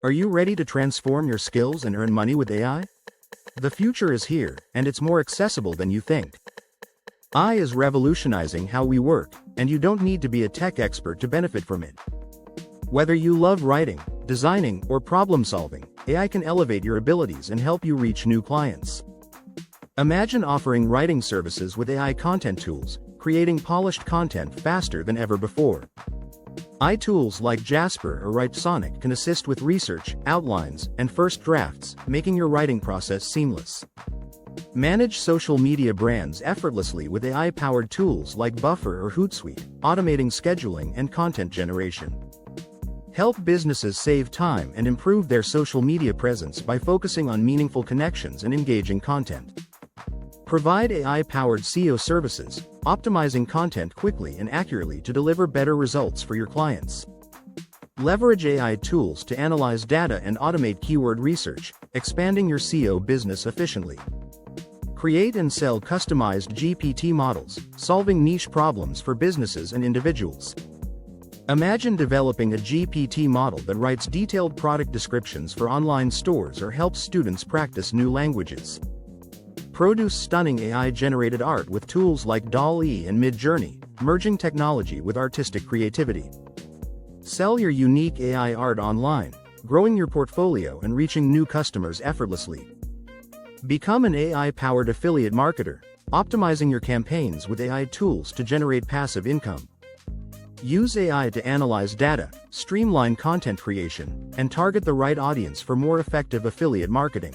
Are you ready to transform your skills and earn money with AI? The future is here, and it's more accessible than you think. AI is revolutionizing how we work, and you don't need to be a tech expert to benefit from it. Whether you love writing, designing, or problem solving, AI can elevate your abilities and help you reach new clients. Imagine offering writing services with AI content tools, creating polished content faster than ever before. AI tools like Jasper or WriteSonic can assist with research, outlines, and first drafts, making your writing process seamless. Manage social media brands effortlessly with AI-powered tools like Buffer or Hootsuite, automating scheduling and content generation. Help businesses save time and improve their social media presence by focusing on meaningful connections and engaging content. Provide AI-powered SEO services, optimizing content quickly and accurately to deliver better results for your clients. Leverage AI tools to analyze data and automate keyword research, expanding your SEO business efficiently. Create and sell customized GPT models, solving niche problems for businesses and individuals. Imagine developing a GPT model that writes detailed product descriptions for online stores or helps students practice new languages. Produce stunning AI-generated art with tools like DALL-E and Midjourney, merging technology with artistic creativity. Sell your unique AI art online, growing your portfolio and reaching new customers effortlessly. Become an AI-powered affiliate marketer, optimizing your campaigns with AI tools to generate passive income. Use AI to analyze data, streamline content creation, and target the right audience for more effective affiliate marketing.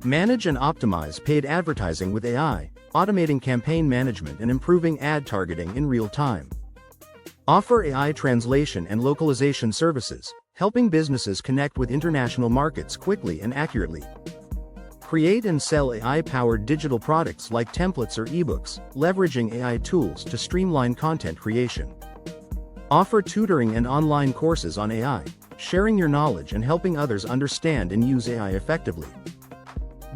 Manage and optimize paid advertising with AI, automating campaign management and improving ad targeting in real time. Offer AI translation and localization services, helping businesses connect with international markets quickly and accurately. Create and sell AI-powered digital products like templates or ebooks, leveraging AI tools to streamline content creation. Offer tutoring and online courses on AI, sharing your knowledge and helping others understand and use AI effectively.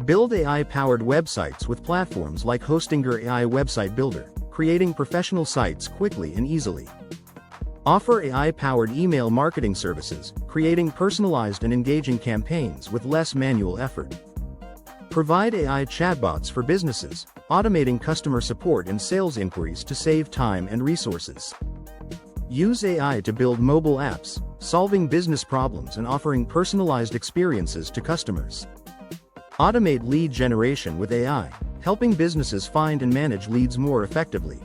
Build AI-powered websites with platforms like Hostinger AI Website Builder, creating professional sites quickly and easily. Offer AI-powered email marketing services, creating personalized and engaging campaigns with less manual effort. Provide AI chatbots for businesses, automating customer support and sales inquiries to save time and resources. Use AI to build mobile apps, solving business problems and offering personalized experiences to customers. Automate lead generation with AI, helping businesses find and manage leads more effectively.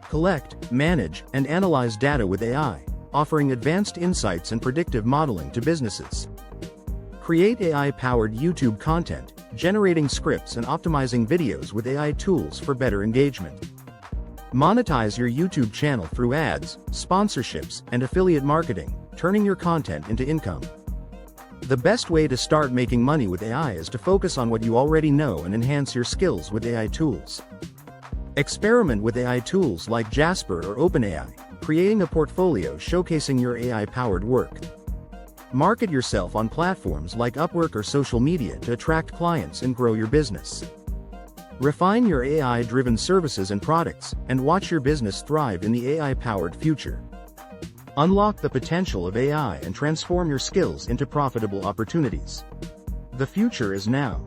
Collect, manage, and analyze data with AI, offering advanced insights and predictive modeling to businesses. Create AI-powered YouTube content, generating scripts and optimizing videos with AI tools for better engagement. Monetize your YouTube channel through ads, sponsorships, and affiliate marketing, turning your content into income. The best way to start making money with AI is to focus on what you already know and enhance your skills with AI tools. Experiment with AI tools like Jasper or OpenAI, creating a portfolio showcasing your AI-powered work. Market yourself on platforms like Upwork or social media to attract clients and grow your business. Refine your AI-driven services and products, and watch your business thrive in the AI-powered future. Unlock the potential of AI and transform your skills into profitable opportunities. The future is now.